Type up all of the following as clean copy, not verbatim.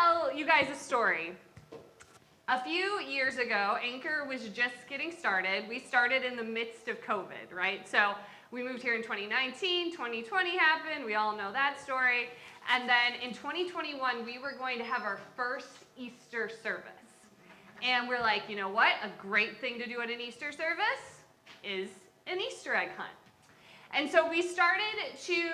tell you guys a story. A few years ago, Anchor was just getting started. We started in the midst of COVID, right? So we moved here in 2019, 2020 happened, we all know that story. And then in 2021, we were going to have our first Easter service. And we're like, you know what? A great thing to do at an Easter service is an Easter egg hunt. And so we started to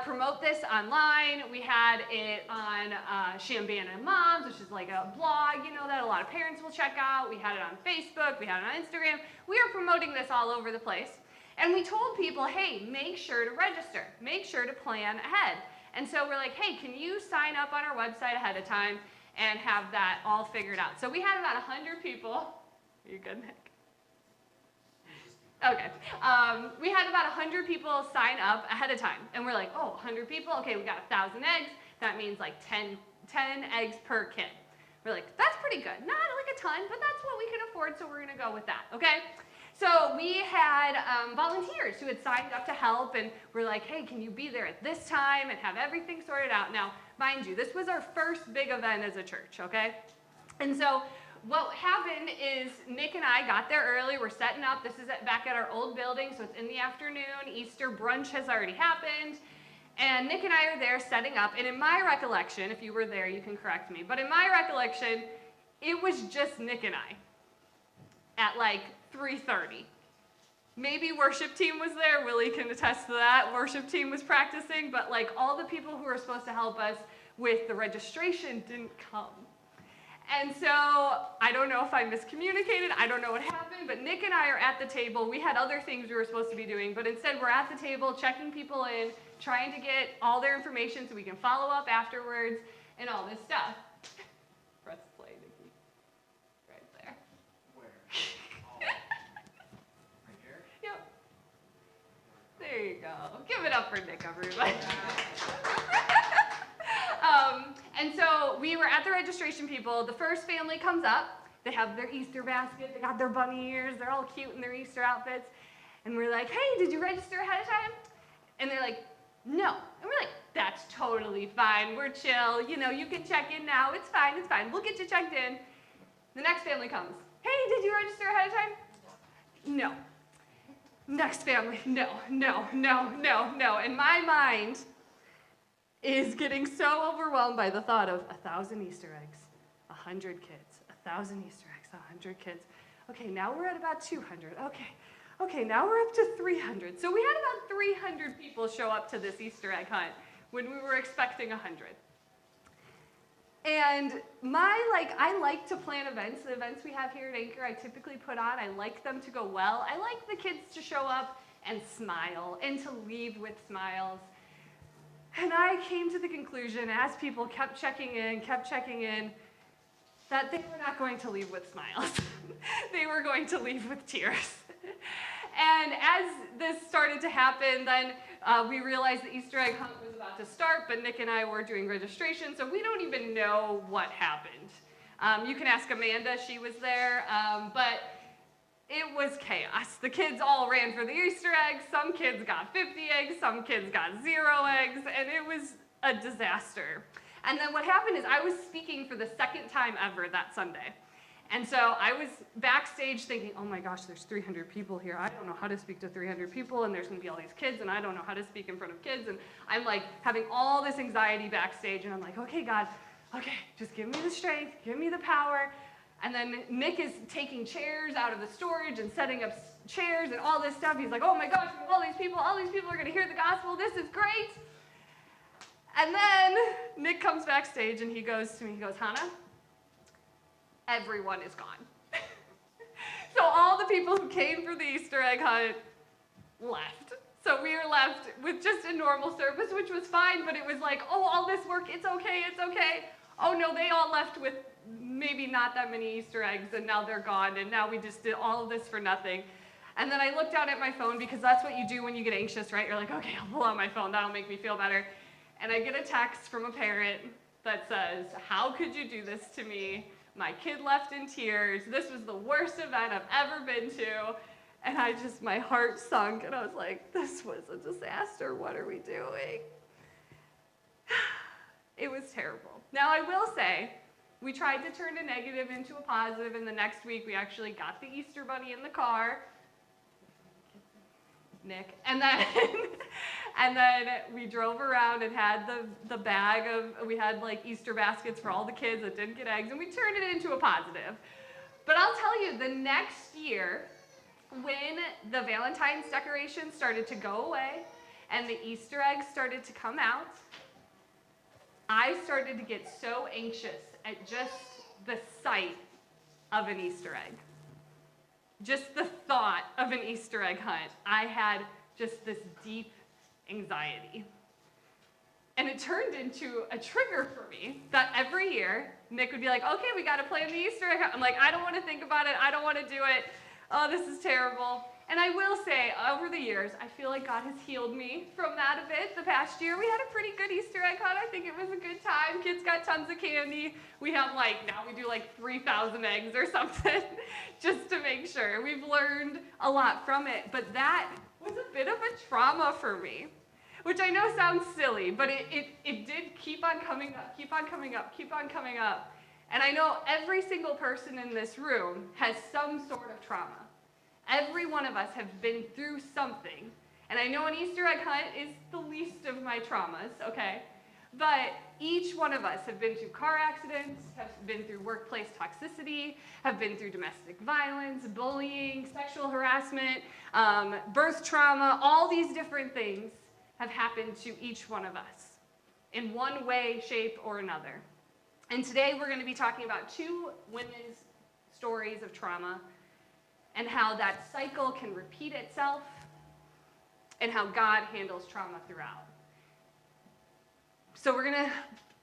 promote this online. We had it on Champaign-Urbana Moms, which is like a blog, that a lot of parents will check out. We had it on Facebook. We had it on Instagram. We are promoting this all over the place. And we told people, hey, make sure to register. Make sure to plan ahead. And so we're like, hey, can you sign up on our website ahead of time and have that all figured out? So we had about 100 people. Are you good, Nick? Okay. We had about 100 people sign up ahead of time. And we're like, oh, 100 people? Okay, we got 1,000 eggs. That means like 10 eggs per kid. We're like, that's pretty good. Not like a ton, but that's what we can afford, so we're going to go with that, okay? So we had volunteers who had signed up to help, and we're like, hey, can you be there at this time and have everything sorted out? Now, mind you, this was our first big event as a church, okay? And so what happened is Nick and I got there early. We're setting up. This is back at our old building, so it's in the afternoon. Easter brunch has already happened. And Nick and I are there setting up. And in my recollection, if you were there, you can correct me, but in my recollection, it was just Nick and I at like 3:30. Maybe worship team was there. Willie can attest to that. Worship team was practicing, but like all the people who were supposed to help us with the registration didn't come. And so I don't know if I miscommunicated. I don't know what happened, but Nick and I are at the table. We had other things we were supposed to be doing, but instead we're at the table checking people in, trying to get all their information so we can follow up afterwards and all this stuff. Press play, Nikki. Right there. Where? Oh. Right here? Yep. There you go. Give it up for Nick, everybody. And so we were at the registration people. The first family comes up. They have their Easter basket. They got their bunny ears. They're all cute in their Easter outfits. And we're like, hey, did you register ahead of time? And they're like, no. And we're like, that's totally fine. We're chill. You can check in now. It's fine. It's fine. We'll get you checked in. The next family comes. Hey, did you register ahead of time? No. Next family. No. And my mind is getting so overwhelmed by the thought of 1,000 Easter eggs, 100 kids, 1,000 Easter eggs, 100 kids. Okay, now we're at about 200. Okay, now we're up to 300. So we had about 300 people show up to this Easter egg hunt when we were expecting 100. And I like to plan events. The events we have here at Anchor, I typically put on. I like them to go well. I like the kids to show up and smile and to leave with smiles. And I came to the conclusion, as people kept checking in, that they were not going to leave with smiles. They were going to leave with tears. And as this started to happen, then we realized the Easter egg hunt was about to start, but Nick and I were doing registration, so we don't even know what happened. You can ask Amanda, she was there, but it was chaos. The kids all ran for the Easter eggs. Some kids got 50 eggs, some kids got 0 eggs, and it was a disaster. And then what happened is I was speaking for the second time ever that Sunday. And so I was backstage thinking, oh my gosh, there's 300 people here. I don't know how to speak to 300 people, and there's going to be all these kids, and I don't know how to speak in front of kids. And I'm like having all this anxiety backstage, and I'm like, okay, God, okay, just give me the strength, give me the power. And then Nick is taking chairs out of the storage and setting up chairs and all this stuff. He's like, oh my gosh, all these people are going to hear the gospel. This is great. And then Nick comes backstage and he goes to me, Hannah, everyone is gone. So all the people who came for the Easter egg hunt left. So we were left with just a normal service, which was fine, but it was like, oh, all this work, it's okay. Oh no, they all left with maybe not that many Easter eggs, and now they're gone, and now we just did all of this for nothing. And then I looked down at my phone, because that's what you do when you get anxious, right? You're like, okay, I'll pull out my phone, that'll make me feel better. And I get a text from a parent that says, how could you do this to me? My kid left in tears. This was the worst event I've ever been to. And my heart sunk, and I was like, this was a disaster. What are we doing? It was terrible. Now, I will say, we tried to turn a negative into a positive, and the next week we actually got the Easter Bunny in the car. Nick. And then, and then we drove around and had the bag of, we had like Easter baskets for all the kids that didn't get eggs, and we turned it into a positive. But I'll tell you, the next year, when the Valentine's decorations started to go away and the Easter eggs started to come out, I started to get so anxious at just the sight of an Easter egg. Just the thought of an Easter egg hunt, I had just this deep anxiety. And it turned into a trigger for me that every year, Nick would be like, okay, we got to plan the Easter egg hunt. I'm like, I don't want to think about it. I don't want to do it. Oh, this is terrible. And I will say, over the years, I feel like God has healed me from that a bit. The past year, we had a pretty good Easter egg hunt. I think it was a good time. Kids got tons of candy. We have now we do 3,000 eggs or something just to make sure. We've learned a lot from it. But that was a bit of a trauma for me, which I know sounds silly, but it did keep on coming up, keep on coming up, keep on coming up. And I know every single person in this room has some sort of trauma. Every one of us have been through something. And I know an Easter egg hunt is the least of my traumas, okay? But each one of us have been through car accidents, have been through workplace toxicity, have been through domestic violence, bullying, sexual harassment, birth trauma. All these different things have happened to each one of us in one way, shape, or another. And today we're going to be talking about two women's stories of trauma and how that cycle can repeat itself and how God handles trauma throughout. So we're going to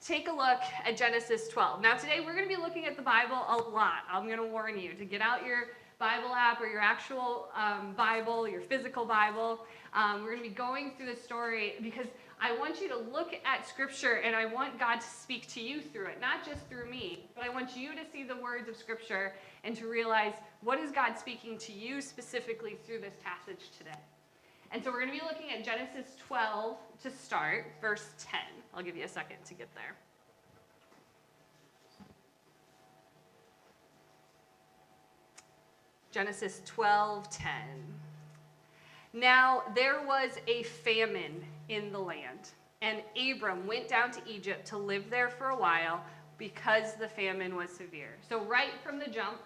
take a look at Genesis 12. Now today we're going to be looking at the Bible a lot. I'm going to warn you to get out your Bible app or your actual Bible, your physical Bible. We're going to be going through the story because I want you to look at Scripture and I want God to speak to you through it, not just through me, but I want you to see the words of Scripture and to realize what is God speaking to you specifically through this passage today. And so we're going to be looking at Genesis 12 to start, verse 10. I'll give you a second to get there. Genesis 12:10. Now there was a famine in the land, and Abram went down to Egypt to live there for a while because the famine was severe. So right from the jump,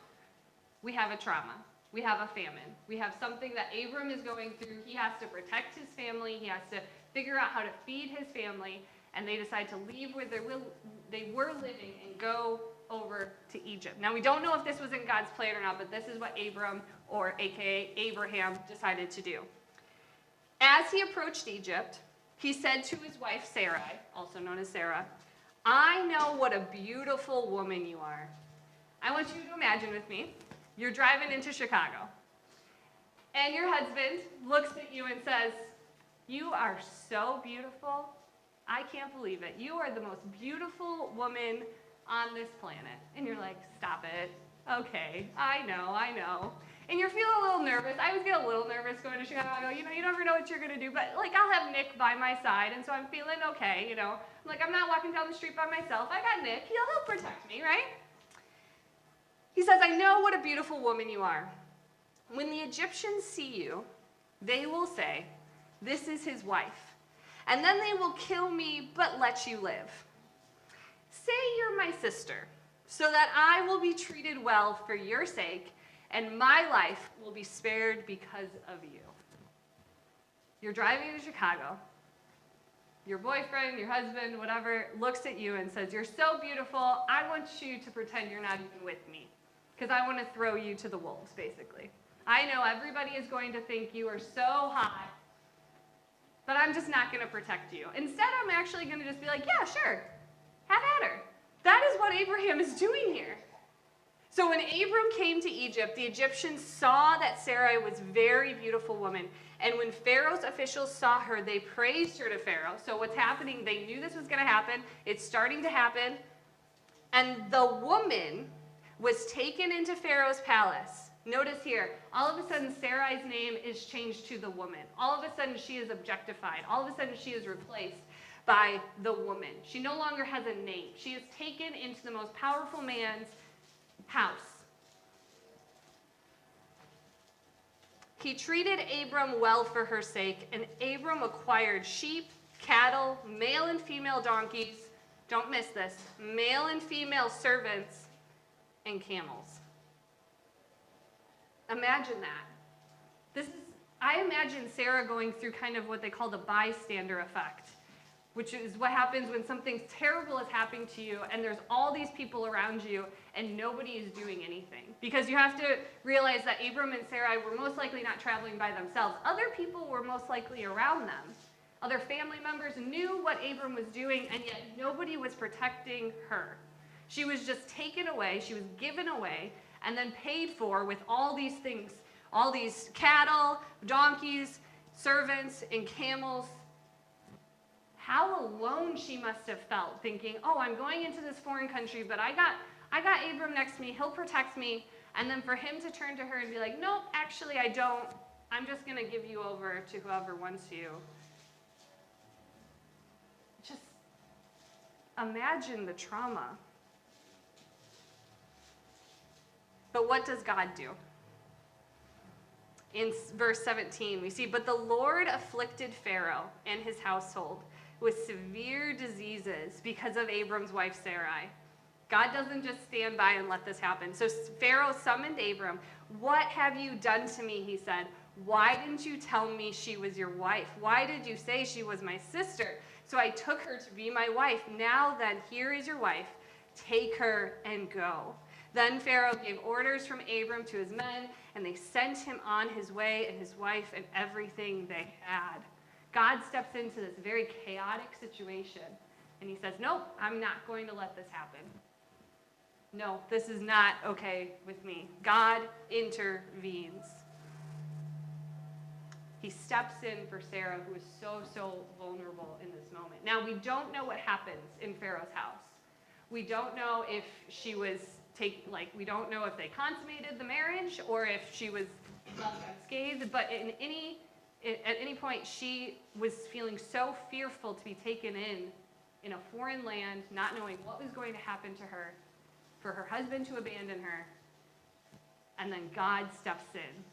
we have a trauma. We have a famine. We have something that Abram is going through. He has to protect his family. He has to figure out how to feed his family, and they decide to leave where they were living and go over to Egypt. Now, we don't know if this was in God's plan or not, but this is what Abram, or aka Abraham, decided to do. As he approached Egypt, he said to his wife Sarai, also known as Sarah, I know what a beautiful woman you are. I want you to imagine with me, you're driving into Chicago, and your husband looks at you and says, you are so beautiful. I can't believe it. You are the most beautiful woman on this planet. And you're like, stop it. Okay, I know. And you're feeling a little nervous. I always get a little nervous going to Chicago. You never know what you're going to do. But, I'll have Nick by my side, and so I'm feeling okay, I'm not walking down the street by myself. I got Nick. He'll protect me, right? He says, I know what a beautiful woman you are. When the Egyptians see you, they will say, this is his wife. And then they will kill me, but let you live. Say you're my sister, so that I will be treated well for your sake, and my life will be spared because of you. You're driving to Chicago. Your boyfriend, your husband, whatever, looks at you and says, you're so beautiful, I want you to pretend you're not even with me, because I want to throw you to the wolves, basically. I know everybody is going to think you are so hot, but I'm just not going to protect you. Instead, I'm actually going to just be like, yeah, sure, have at her. That is what Abraham is doing here. So when Abram came to Egypt, the Egyptians saw that Sarai was a very beautiful woman. And when Pharaoh's officials saw her, they praised her to Pharaoh. So what's happening, they knew this was going to happen. It's starting to happen. And the woman was taken into Pharaoh's palace. Notice here, all of a sudden Sarai's name is changed to the woman. All of a sudden she is objectified. All of a sudden she is replaced. by the woman. She no longer has a name. She is taken into the most powerful man's house. He treated Abram well for her sake, and Abram acquired sheep, cattle, male and female donkeys, don't miss this, male and female servants, and camels. Imagine that. I imagine Sarah going through kind of what they call the bystander effect, which is what happens when something terrible is happening to you and there's all these people around you and nobody is doing anything. Because you have to realize that Abram and Sarai were most likely not traveling by themselves. Other people were most likely around them. Other family members knew what Abram was doing, and yet nobody was protecting her. She was just taken away, she was given away, and then paid for with all these things, all these cattle, donkeys, servants, and camels. How alone she must have felt, thinking, oh, I'm going into this foreign country, but I got Abram next to me, he'll protect me, and then for him to turn to her and be like, nope, actually I don't, I'm just going to give you over to whoever wants you. Just imagine the trauma. But what does God do? In verse 17, we see, but the Lord afflicted Pharaoh and his household with severe diseases because of Abram's wife Sarai. God doesn't just stand by and let this happen. So Pharaoh summoned Abram. What have you done to me, he said. Why didn't you tell me she was your wife? Why did you say she was my sister? So I took her to be my wife. Now then, here is your wife. Take her and go. Then Pharaoh gave orders from Abram to his men, and they sent him on his way and his wife and everything they had. God steps into this very chaotic situation, and he says, nope, I'm not going to let this happen. No, this is not okay with me. God intervenes. He steps in for Sarah, who is so vulnerable in this moment. Now, we don't know what happens in Pharaoh's house. We don't know if she was we don't know if they consummated the marriage or if she was left unscathed, but at any point she was feeling so fearful to be taken in a foreign land, not knowing what was going to happen to her, for her husband to abandon her, and then God steps in.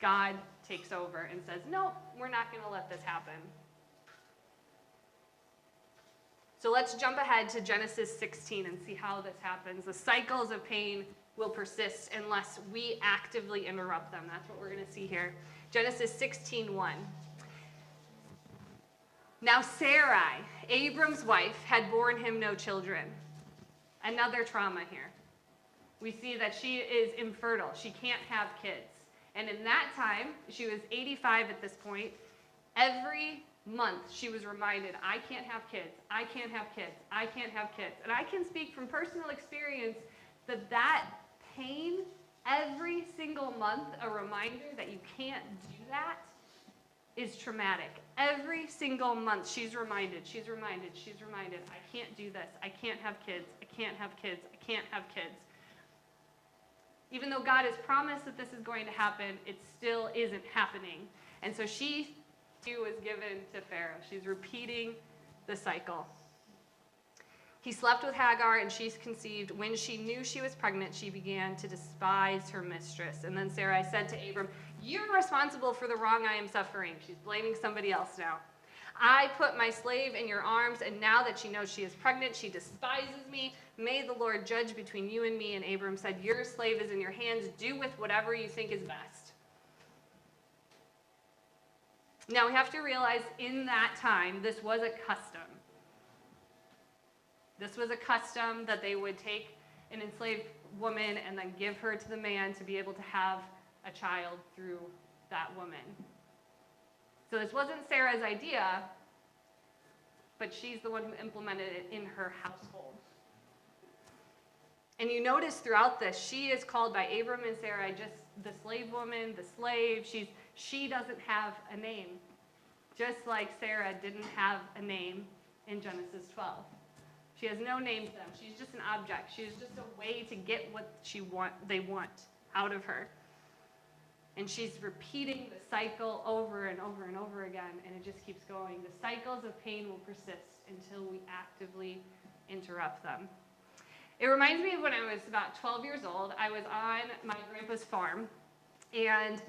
God takes over and says, nope, we're not going to let this happen. So let's jump ahead to Genesis 16 and see how this happens. The cycles of pain will persist unless we actively interrupt them. That's what we're going to see here. Genesis 16:1. Now Sarai, Abram's wife, had borne him no children. Another trauma here. We see that she is infertile. She can't have kids. And in that time, she was 85 at this point. Every month she was reminded, I can't have kids, I can't have kids, I can't have kids. And I can speak from personal experience that pain, every single month, a reminder that you can't do that, is traumatic. Every single month she's reminded, I can't do this, I can't have kids, I can't have kids, I can't have kids. Even though God has promised that this is going to happen, it still isn't happening. And so she too was given to Pharaoh. She's repeating the cycle. He slept with Hagar, and she's conceived. When she knew she was pregnant, she began to despise her mistress. And then Sarai said to Abram, you're responsible for the wrong I am suffering. She's blaming somebody else now. I put my slave in your arms, and now that she knows she is pregnant, she despises me. May the Lord judge between you and me. And Abram said, your slave is in your hands. Do with whatever you think is best. Now, we have to realize in that time, this was a custom. This was a custom that they would take an enslaved woman and then give her to the man to be able to have a child through that woman. So this wasn't Sarah's idea, but she's the one who implemented it in her household. And you notice throughout this, she is called by Abram and Sarai just the slave woman, the slave. She doesn't have a name, just like Sarah didn't have a name in Genesis 12. She has no name to them. She's just an object. She's just a way to get what they want out of her. And she's repeating the cycle over and over and over again, and it just keeps going. The cycles of pain will persist until we actively interrupt them. It reminds me of when I was about 12 years old. I was on my grandpa's farm, and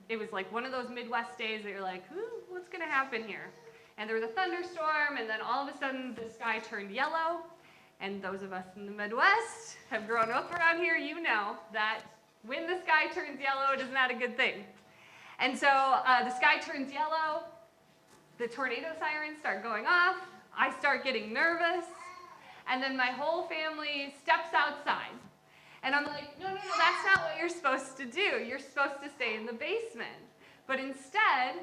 it was like one of those Midwest days that you're like, what's going to happen here? And there was a thunderstorm, and then all of a sudden the sky turned yellow. And those of us in the Midwest have grown up around here, you know that when the sky turns yellow, it is not a good thing. And so the sky turns yellow, the tornado sirens start going off, I start getting nervous, and then my whole family steps outside. And I'm like, no, that's not what you're supposed to do. You're supposed to stay in the basement. But instead,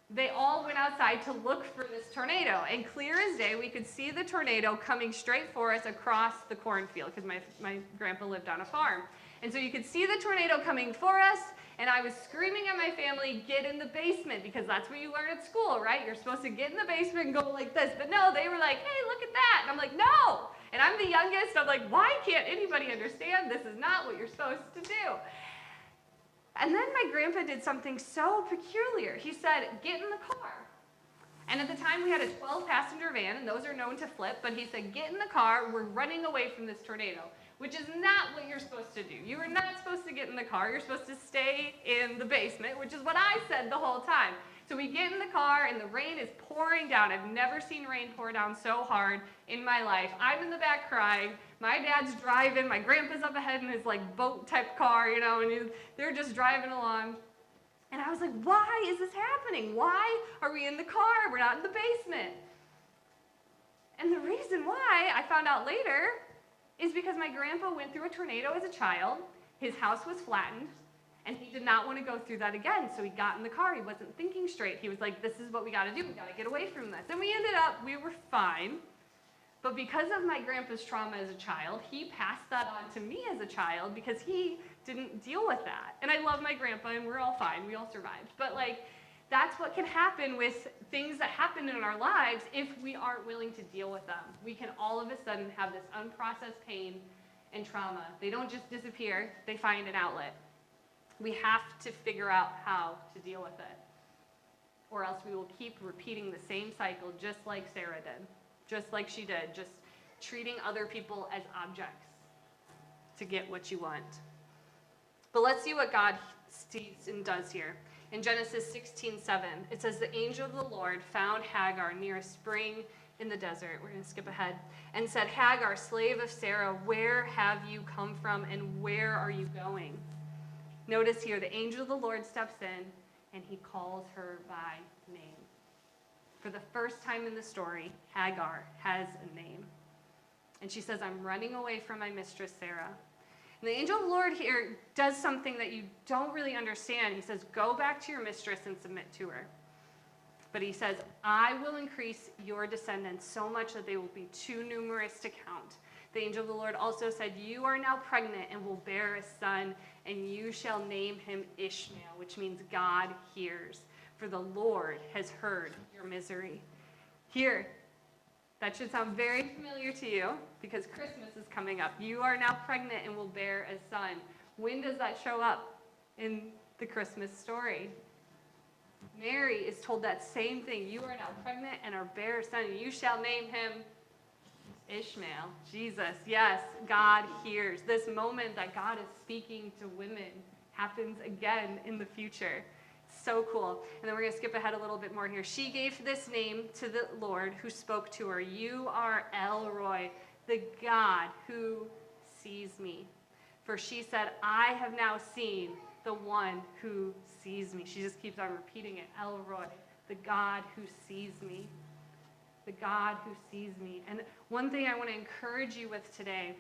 they all went outside to look for this tornado. And clear as day, we could see the tornado coming straight for us across the cornfield, because my grandpa lived on a farm. And so you could see the tornado coming for us, and I was screaming at my family, get in the basement, because that's what you learn at school, right? You're supposed to get in the basement and go like this. But no, they were like, hey, look at that. And I'm like, no. And I'm the youngest. I'm like, why can't anybody understand? This is not what you're supposed to do. And then my grandpa did something so peculiar. He said, get in the car. And at the time we had a 12-passenger van, and those are known to flip, but he said, get in the car, we're running away from this tornado, which is not what you're supposed to do. You are not supposed to get in the car, you're supposed to stay in the basement, which is what I said the whole time. So we get in the car, and the rain is pouring down. I've never seen rain pour down so hard in my life. I'm in the back crying. My dad's driving. My grandpa's up ahead in his like boat-type car, you know, and they're just driving along. And I was like, why is this happening? Why are we in the car? We're not in the basement. And the reason why, I found out later, is because my grandpa went through a tornado as a child. His house was flattened. And he did not want to go through that again, so he got in the car. He wasn't thinking straight. He was like, this is what we got to do. We got to get away from this. And we were fine. But because of my grandpa's trauma as a child, he passed that on to me as a child because he didn't deal with that. And I love my grandpa, and we're all fine. We all survived. But that's what can happen with things that happen in our lives if we aren't willing to deal with them. We can all of a sudden have this unprocessed pain and trauma. They don't just disappear. They find an outlet. We have to figure out how to deal with it, or else we will keep repeating the same cycle just like Sarah did, just like she did, just treating other people as objects to get what you want. But let's see what God sees and does here. In Genesis 16:7, it says, the angel of the Lord found Hagar near a spring in the desert. We're going to skip ahead. And said, Hagar, slave of Sarah, where have you come from, and where are you going? Notice here, the angel of the Lord steps in, and he calls her by name. For the first time in the story, Hagar has a name. And she says, I'm running away from my mistress, Sarah. And the angel of the Lord here does something that you don't really understand. He says, go back to your mistress and submit to her. But he says, I will increase your descendants so much that they will be too numerous to count. The angel of the Lord also said, you are now pregnant and will bear a son, and you shall name him Ishmael, which means God hears. For the Lord has heard your misery. Here, that should sound very familiar to you because Christmas is coming up. You are now pregnant and will bear a son. When does that show up in the Christmas story? Mary is told that same thing. You are now pregnant and are bear a son, and you shall name him Ishmael, Jesus. Yes, God hears. This moment that God is speaking to women happens again in the future. So cool. And then we're going to skip ahead a little bit more here. She gave this name to the Lord who spoke to her. You are El Roi, the God who sees me. For she said, I have now seen the one who sees me. She just keeps on repeating it. El Roi, the God who sees me. The God who sees me. And one thing I want to encourage you with today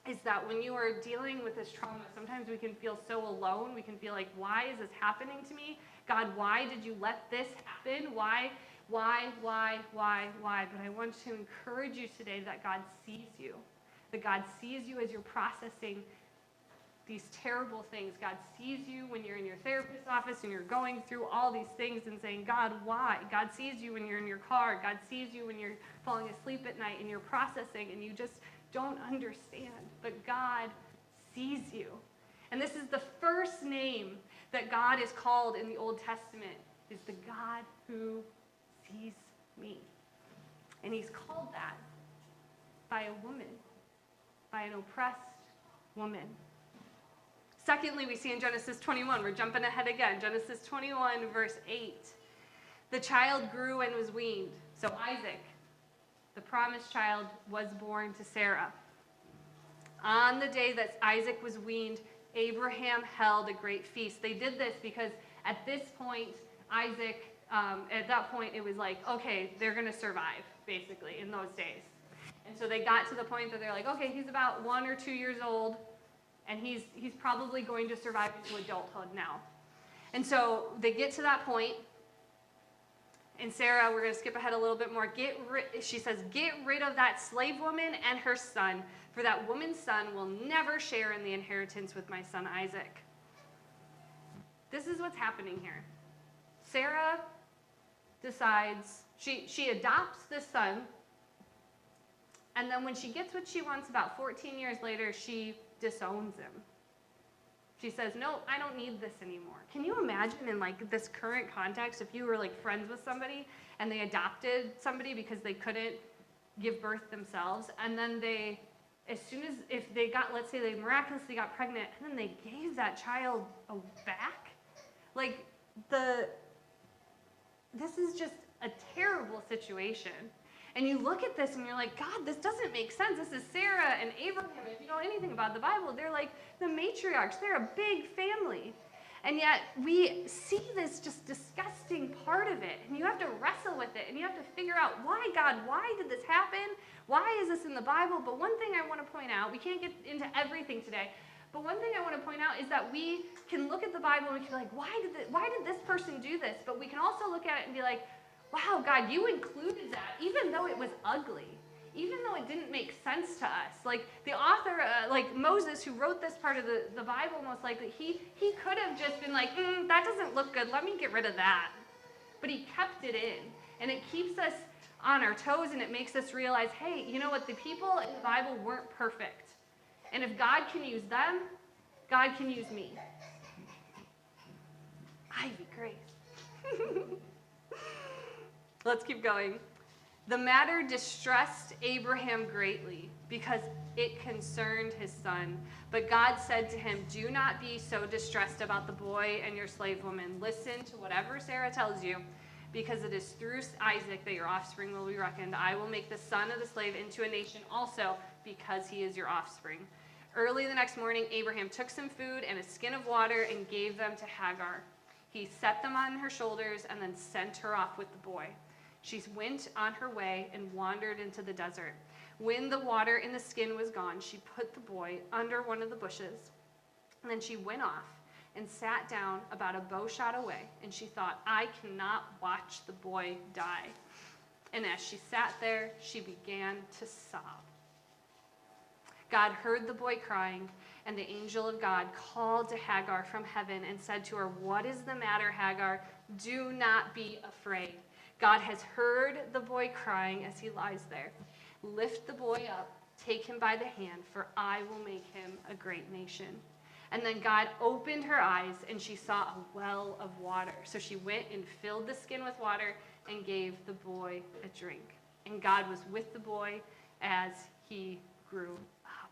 is that when you are dealing with this trauma, sometimes we can feel so alone. We can feel like, why is this happening to me? God, why did you let this happen? Why? But I want to encourage you today that God sees you. That God sees you as you're processing these terrible things. God sees you when you're in your therapist's office and you're going through all these things and saying, God, why? God sees you when you're in your car. God sees you when you're falling asleep at night and you're processing and you just don't understand. But God sees you. And this is the first name that God is called in the Old Testament, is the God who sees me. And he's called that by a woman, by an oppressed woman. Secondly, we see in Genesis 21, we're jumping ahead again, Genesis 21, verse 8. The child grew and was weaned. So Isaac, the promised child, was born to Sarah. On the day that Isaac was weaned, Abraham held a great feast. They did this because at this point, Isaac, at that point, it was like, okay, they're going to survive, basically, in those days. And so they got to the point that they're like, okay, he's about 1 or 2 years old, and he's probably going to survive into adulthood now. And so they get to that point, and Sarah, we're going to skip ahead a little bit more. She says, get rid of that slave woman and her son, for that woman's son will never share in the inheritance with my son Isaac. This is what's happening here. Sarah decides, she adopts this son, and then when she gets what she wants about 14 years later, she disowns him. She says, no, I don't need this anymore. Can you imagine in like this current context, if you were like friends with somebody and they adopted somebody because they couldn't give birth themselves, and then they, as soon as, if they got, let's say they miraculously got pregnant, and then they gave that child back? Like, this is just a terrible situation. And you look at this and you're like, God, this doesn't make sense. This is Sarah and Abraham. If you know anything about the Bible, they're like the matriarchs. They're a big family. And yet we see this just disgusting part of it. And you have to wrestle with it. And you have to figure out, why, God, why did this happen? Why is this in the Bible? But one thing I want to point out, we can't get into everything today, but one thing I want to point out is that we can look at the Bible and we can be like, why did this person do this? But we can also look at it and be like, wow, God, you included that, even though it was ugly, even though it didn't make sense to us. Like the author, like Moses, who wrote this part of the Bible, most likely, he could have just been like, that doesn't look good, let me get rid of that. But he kept it in, and it keeps us on our toes, and it makes us realize, hey, you know what, the people in the Bible weren't perfect. And if God can use them, God can use me. Ivy Grace. Let's keep going. The matter distressed Abraham greatly because it concerned his son. But God said to him, do not be so distressed about the boy and your slave woman. Listen to whatever Sarah tells you, because it is through Isaac that your offspring will be reckoned. I will make the son of the slave into a nation also, because he is your offspring. Early the next morning, Abraham took some food and a skin of water and gave them to Hagar. He set them on her shoulders and then sent her off with the boy. She went on her way and wandered into the desert. When the water in the skin was gone, she put the boy under one of the bushes. And then she went off and sat down about a bow shot away. And she thought, I cannot watch the boy die. And as she sat there, she began to sob. God heard the boy crying, and the angel of God called to Hagar from heaven and said to her, what is the matter, Hagar? Do not be afraid. God has heard the boy crying as he lies there. Lift the boy up, take him by the hand, for I will make him a great nation. And then God opened her eyes, and she saw a well of water. So she went and filled the skin with water and gave the boy a drink. And God was with the boy as he grew up.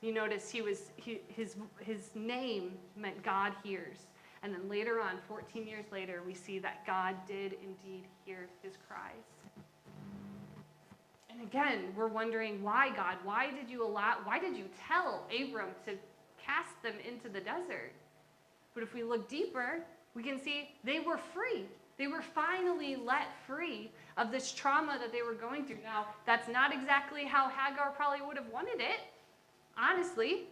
You notice his name meant God hears. And then later on, 14 years later, we see that God did indeed hear his cries. And again, we're wondering, why, God? Why did you tell Abram to cast them into the desert? But if we look deeper, we can see they were free. They were finally let free of this trauma that they were going through. Now, that's not exactly how Hagar probably would have wanted it, honestly.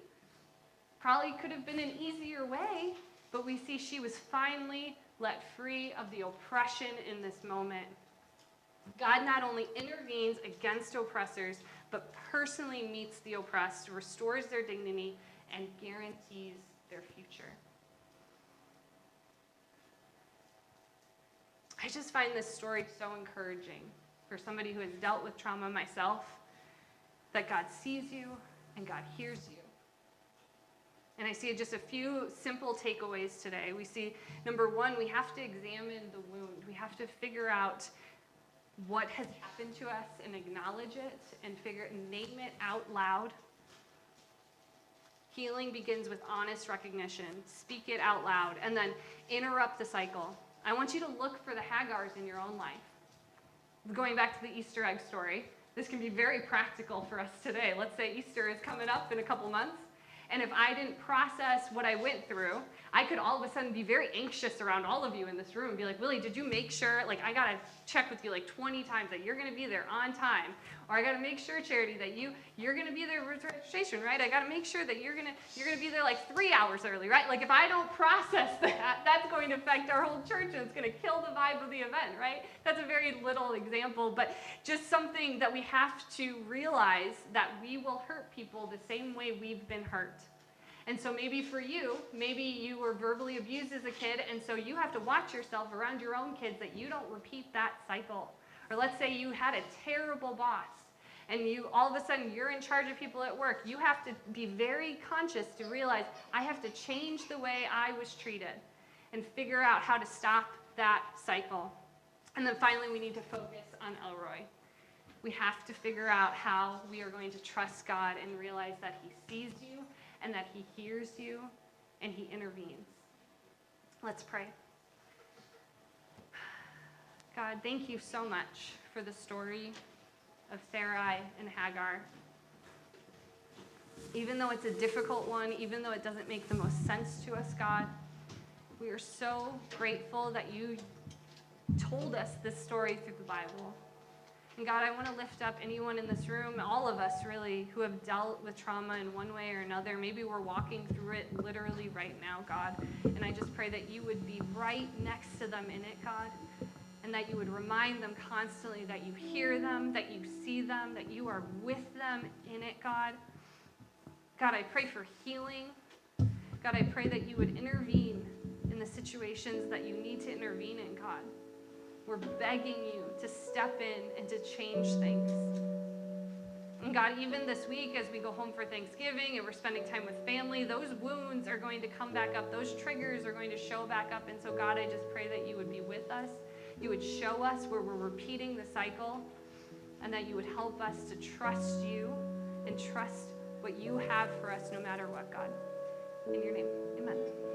Probably could have been an easier way. But we see she was finally let free of the oppression in this moment. God not only intervenes against oppressors, but personally meets the oppressed, restores their dignity, and guarantees their future. I just find this story so encouraging for somebody who has dealt with trauma myself, that God sees you and God hears you. And I see just a few simple takeaways today. We see, number one, we have to examine the wound. We have to figure out what has happened to us and acknowledge it and name it out loud. Healing begins with honest recognition. Speak it out loud, and then interrupt the cycle. I want you to look for the Hagars in your own life. Going back to the Easter egg story, this can be very practical for us today. Let's say Easter is coming up in a couple months, and if I didn't process what I went through, I could all of a sudden be very anxious around all of you in this room and be like, Willie, did you make sure, like, I gotta check with you like 20 times that you're gonna be there on time. Or I gotta make sure, Charity, that you're gonna be there with registration, right? I gotta make sure that you're gonna be there like 3 hours early, right? Like, if I don't process that, that's going to affect our whole church and it's gonna kill the vibe of the event, right? That's a very little example, but just something that we have to realize that we will hurt people the same way we've been hurt. And so maybe for you, maybe you were verbally abused as a kid, and so you have to watch yourself around your own kids that you don't repeat that cycle. Or let's say you had a terrible boss, and you all of a sudden you're in charge of people at work. You have to be very conscious to realize, I have to change the way I was treated and figure out how to stop that cycle. And then finally, we need to focus on Elroy. We have to figure out how we are going to trust God and realize that he sees you and that he hears you and he intervenes. Let's pray. God, thank you so much for the story of Sarai and Hagar. Even though it's a difficult one, even though it doesn't make the most sense to us, God, we are so grateful that you told us this story through the Bible. And God, I want to lift up anyone in this room, all of us really, who have dealt with trauma in one way or another. Maybe we're walking through it literally right now, God. And I just pray that you would be right next to them in it, God. And that you would remind them constantly that you hear them, that you see them, that you are with them in it, God. God, I pray for healing. God, I pray that you would intervene in the situations that you need to intervene in, God. We're begging you to step in and to change things. And God, even this week as we go home for Thanksgiving and we're spending time with family, those wounds are going to come back up. Those triggers are going to show back up. And so God, I just pray that you would be with us. You would show us where we're repeating the cycle, and that you would help us to trust you and trust what you have for us no matter what, God. In your name, amen.